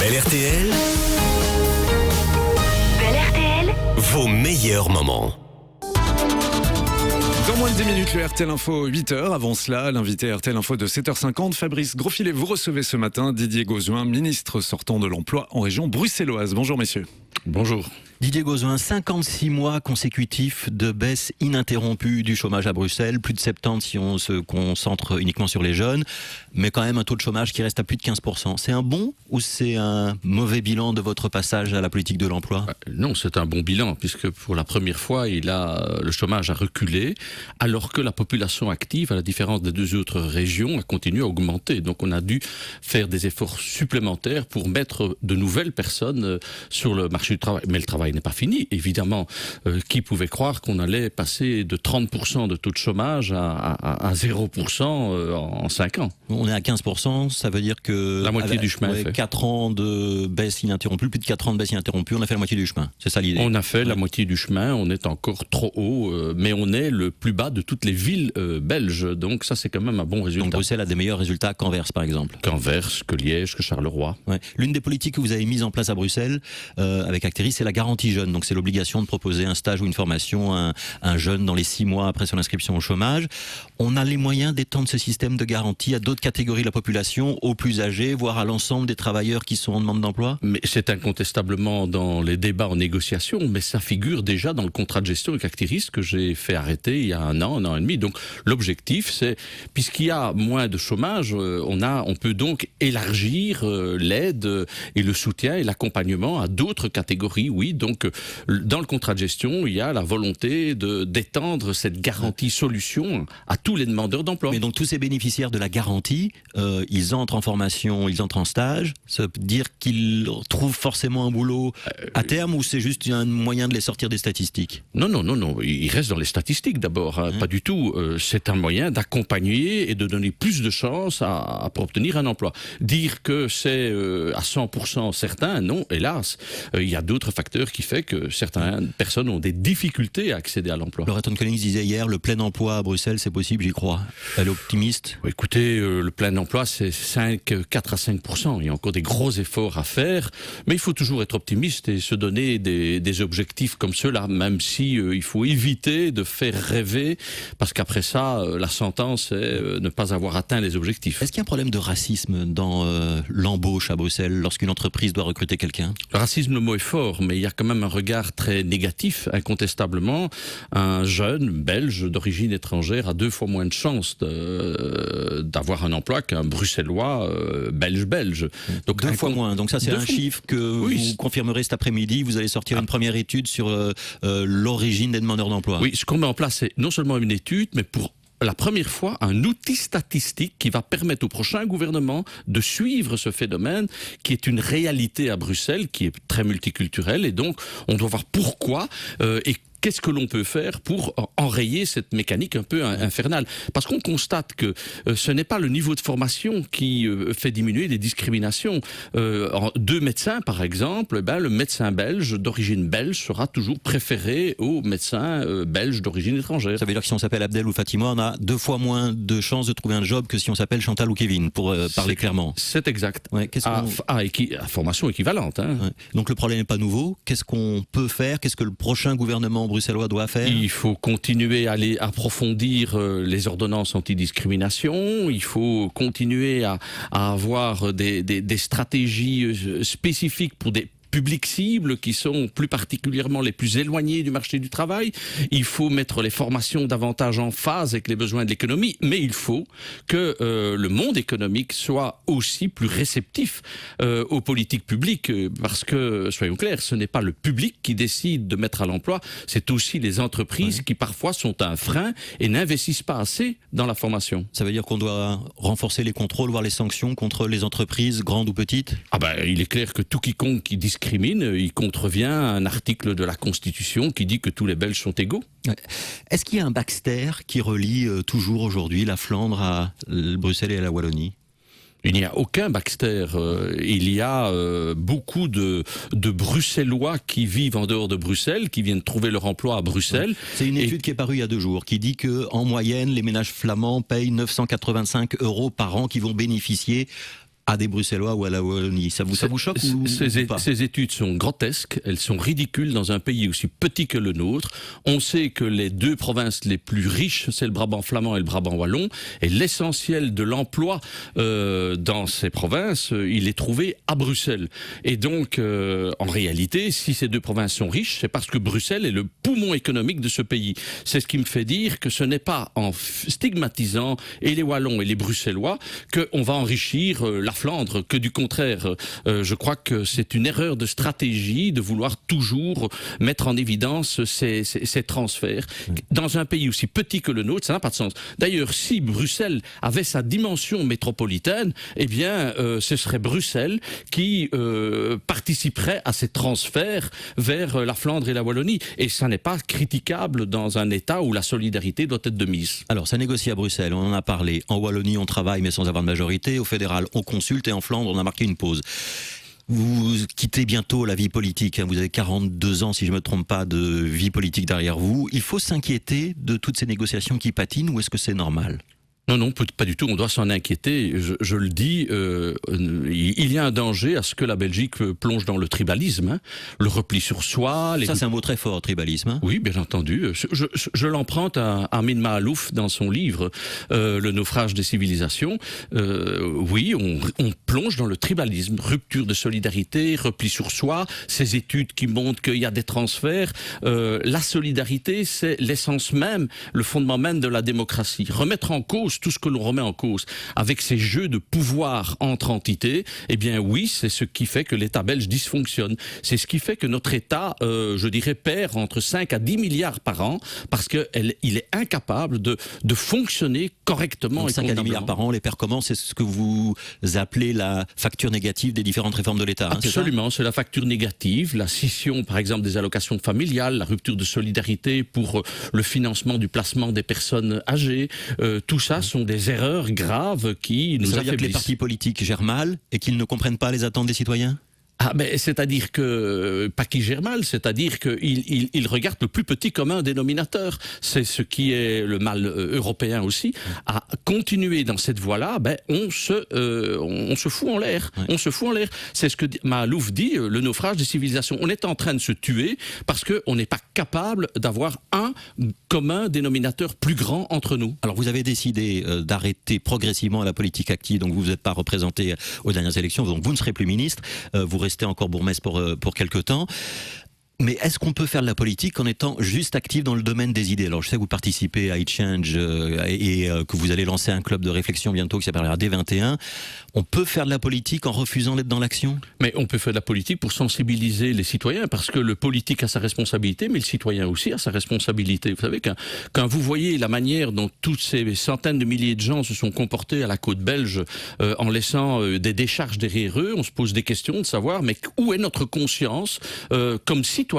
Belle RTL, vos meilleurs moments. Dans moins de 10 minutes, le RTL Info 8h. Avant cela, l'invité RTL Info de 7h50, Fabrice Grosfilet. Vous recevez ce matin Didier Gauzuin, ministre sortant de l'Emploi en région bruxelloise. Bonjour messieurs. Bonjour. Didier Gauzuin, 56 mois consécutifs de baisse ininterrompue du chômage à Bruxelles, plus de 70 si on se concentre uniquement sur les jeunes, mais quand même un taux de chômage qui reste à plus de 15%. C'est un bon ou c'est un mauvais bilan de votre passage à la politique de l'emploi ? Non, c'est un bon bilan, puisque pour la première fois, le chômage a reculé, alors que la population active, à la différence des deux autres régions, a continué à augmenter. Donc on a dû faire des efforts supplémentaires pour mettre de nouvelles personnes sur le marché du travail. Mais le travail n'est pas fini. Évidemment, qui pouvait croire qu'on allait passer de 30% de taux de chômage à 0% en 5 ans. On est à 15%, ça veut dire que... La moitié du chemin est fait. 4 ans de baisse ininterrompue, plus de 4 ans de baisse ininterrompue, on a fait la moitié du chemin. C'est ça l'idée. On a fait la moitié du chemin, on est encore trop haut, mais on est le plus bas de toutes les villes belges. Donc ça, c'est quand même un bon résultat. Donc Bruxelles a des meilleurs résultats qu'Anvers, par exemple. Qu'Anvers, que Liège, que Charleroi. Ouais. L'une des politiques que vous avez mises en place à Bruxelles, avec Acteris, c'est la garantie jeune. Donc c'est l'obligation de proposer un stage ou une formation à un jeune dans les 6 mois après son inscription au chômage. On a les moyens d'étendre ce système de garantie à d'autres catégories de la population, aux plus âgés, voire à l'ensemble des travailleurs qui sont en demande d'emploi ? Mais c'est incontestablement dans les débats en négociation, mais ça figure déjà dans le contrat de gestion avec Acteris que j'ai fait arrêter il y a un an et demi. Donc l'objectif, c'est, puisqu'il y a moins de chômage, on peut donc élargir l'aide et le soutien et l'accompagnement à d'autres catégories, oui. Donc dans le contrat de gestion, il y a la volonté d'étendre cette garantie solution à tous les demandeurs d'emploi. Mais donc tous ces bénéficiaires de la garantie, ils entrent en formation, ils entrent en stage, ça veut dire qu'ils trouvent forcément un boulot à terme ou c'est juste un moyen de les sortir des statistiques ? Non, ils restent dans les statistiques d'abord, pas du tout. C'est un moyen d'accompagner et de donner plus de chances pour obtenir un emploi. Dire que c'est à 100% certain, non, hélas. Il y a d'autres facteurs qui font que certaines personnes ont des difficultés à accéder à l'emploi. Loreton Collins disait hier, le plein emploi à Bruxelles, c'est possible, j'y crois. Elle est optimiste ? Écoutez, le plein emploi, c'est 4 à 5%. Il y a encore des gros efforts à faire, mais il faut toujours être optimiste et se donner des objectifs comme ceux-là, même si il faut éviter de faire rêver, parce qu'après ça, la sentence est ne pas avoir atteint les objectifs. Est-ce qu'il y a un problème de racisme dans l'embauche à Bruxelles lorsqu'une entreprise doit recruter quelqu'un ? Le racisme, le mot est fort, mais il y a quand même un regard très négatif, incontestablement. Un jeune belge d'origine étrangère a 2 fois moins de chances d'avoir un emploi qu'un bruxellois belge. Donc 2 fois moins, donc ça c'est un chiffre que vous confirmerez cet après-midi, vous allez sortir une première étude sur l'origine des demandeurs d'emploi. Oui, ce qu'on met en place, c'est non seulement une étude, mais pour la première fois, un outil statistique qui va permettre au prochain gouvernement de suivre ce phénomène qui est une réalité à Bruxelles, qui est très multiculturelle, et donc on doit voir pourquoi et qu'est-ce que l'on peut faire pour enrayer cette mécanique un peu infernale ? Parce qu'on constate que ce n'est pas le niveau de formation qui fait diminuer les discriminations. 2 médecins, par exemple, le médecin belge d'origine belge sera toujours préféré au médecin belge d'origine étrangère. Ça veut dire que si on s'appelle Abdel ou Fatima, on a 2 fois moins de chances de trouver un job que si on s'appelle Chantal ou Kevin, pour parler clairement. C'est exact. Ouais, à formation équivalente. Hein. Ouais. Donc le problème n'est pas nouveau. Qu'est-ce qu'on peut faire ? Qu'est-ce que le prochain gouvernement bruxellois doit faire ? Il faut continuer à aller approfondir les ordonnances antidiscrimination. Il faut continuer à avoir des stratégies spécifiques pour des publics cibles qui sont plus particulièrement les plus éloignés du marché du travail. Il faut mettre les formations davantage en phase avec les besoins de l'économie, mais il faut que le monde économique soit aussi plus réceptif aux politiques publiques, parce que, soyons clairs, ce n'est pas le public qui décide de mettre à l'emploi, c'est aussi les entreprises qui parfois sont un frein et n'investissent pas assez dans la formation. Ça veut dire qu'on doit renforcer les contrôles, voire les sanctions contre les entreprises, grandes ou petites ? Il est clair que tout quiconque qui discrimine, il contrevient à un article de la Constitution qui dit que tous les Belges sont égaux. Est-ce qu'il y a un Baxter qui relie toujours aujourd'hui la Flandre à Bruxelles et à la Wallonie ? Il n'y a aucun Baxter. Il y a beaucoup de Bruxellois qui vivent en dehors de Bruxelles, qui viennent trouver leur emploi à Bruxelles. C'est une étude qui est parue il y a 2 jours, qui dit que en moyenne, les ménages flamands payent 985 € par an qui vont bénéficier à des Bruxellois ou à la Wallonie. Ça vous choque ou pas? Ces études sont grotesques, elles sont ridicules dans un pays aussi petit que le nôtre. On sait que les deux provinces les plus riches, c'est le Brabant flamand et le Brabant wallon, et l'essentiel de l'emploi dans ces provinces, il est trouvé à Bruxelles. Et donc, en réalité, si ces deux provinces sont riches, c'est parce que Bruxelles est le poumon économique de ce pays. C'est ce qui me fait dire que ce n'est pas en stigmatisant et les Wallons et les Bruxellois qu'on va enrichir la Flandre, que du contraire. Je crois que c'est une erreur de stratégie de vouloir toujours mettre en évidence ces transferts. Dans un pays aussi petit que le nôtre, ça n'a pas de sens. D'ailleurs, si Bruxelles avait sa dimension métropolitaine, eh bien, ce serait Bruxelles qui participerait à ces transferts vers la Flandre et la Wallonie. Et ça n'est pas critiquable dans un État où la solidarité doit être de mise. Alors, ça négocie à Bruxelles, on en a parlé. En Wallonie, on travaille mais sans avoir de majorité. Au fédéral, on consulte. Et en Flandre, on a marqué une pause. Vous quittez bientôt la vie politique. Vous avez 42 ans, si je ne me trompe pas, de vie politique derrière vous. Il faut s'inquiéter de toutes ces négociations qui patinent ou est-ce que c'est normal ? Non, pas du tout, on doit s'en inquiéter. Je le dis, il y a un danger à ce que la Belgique plonge dans le tribalisme, le repli sur soi. Ça, c'est un mot très fort, tribalisme. Oui, bien entendu. Je l'emprunte à Amin Mahalouf dans son livre Le naufrage des civilisations. Oui, on plonge dans le tribalisme, rupture de solidarité, repli sur soi, ces études qui montrent qu'il y a des transferts. La solidarité, c'est l'essence même, le fondement même de la démocratie. Remettre en cause tout ce que l'on remet en cause avec ces jeux de pouvoir entre entités, eh bien oui, c'est ce qui fait que l'État belge dysfonctionne. C'est ce qui fait que notre État, je dirais, perd entre 5 à 10 milliards par an parce qu'il est incapable de fonctionner correctement. Donc 5 à 10 milliards par an, on les perd comment? C'est ce que vous appelez la facture négative des différentes réformes de l'État. Absolument, c'est la facture négative, la scission par exemple des allocations familiales, la rupture de solidarité pour le financement du placement des personnes âgées, tout ça sont des erreurs graves qui nous affaiblissent. Ça veut dire que les partis politiques gèrent mal et qu'ils ne comprennent pas les attentes des citoyens ? C'est-à-dire que, pas qu'ils gèrent mal, c'est-à-dire qu'ils regardent le plus petit commun dénominateur. C'est ce qui est le mal européen aussi. À continuer dans cette voie-là, on se fout en l'air. Ouais. On se fout en l'air. C'est ce que Mahalouf dit, le naufrage des civilisations. On est en train de se tuer parce qu'on n'est pas capable d'avoir un commun dénominateur plus grand entre nous. Alors vous avez décidé d'arrêter progressivement la politique active, donc vous n'êtes pas représenté aux dernières élections, donc vous ne serez plus ministre, vous restez encore bourgmestre pour quelque temps. Mais est-ce qu'on peut faire de la politique en étant juste actif dans le domaine des idées? Alors je sais que vous participez à iChange et que vous allez lancer un club de réflexion bientôt qui s'appellera D21. On peut faire de la politique en refusant d'être dans l'action? Mais on peut faire de la politique pour sensibiliser les citoyens, parce que le politique a sa responsabilité, mais le citoyen aussi a sa responsabilité. Vous savez, quand vous voyez la manière dont toutes ces centaines de milliers de gens se sont comportés à la côte belge en laissant des décharges derrière eux, on se pose des questions de savoir, mais où est notre conscience comme citoyen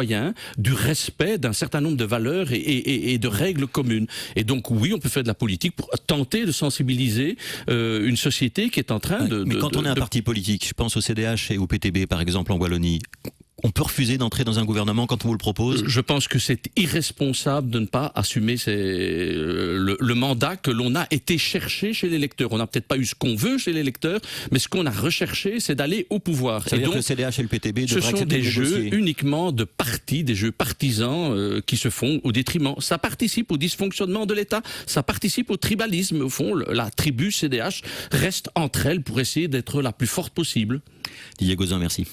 du respect d'un certain nombre de valeurs et de règles communes. Et donc oui, on peut faire de la politique pour tenter de sensibiliser une société qui est en train Mais quand on est un parti politique, je pense au CDH et au PTB par exemple en Wallonie, on peut refuser d'entrer dans un gouvernement quand on vous le propose? Je pense que c'est irresponsable de ne pas assumer le mandat que l'on a été chercher chez l'électeur. On n'a peut-être pas eu ce qu'on veut chez l'électeur, mais ce qu'on a recherché, c'est d'aller au pouvoir. Ça veut dire que le CDH et le PTB ce sont des jeux uniquement de partis, des jeux partisans qui se font au détriment. Ça participe au dysfonctionnement de l'État, ça participe au tribalisme. Au fond, la tribu CDH reste entre elles pour essayer d'être la plus forte possible. Didier Gauzin, merci.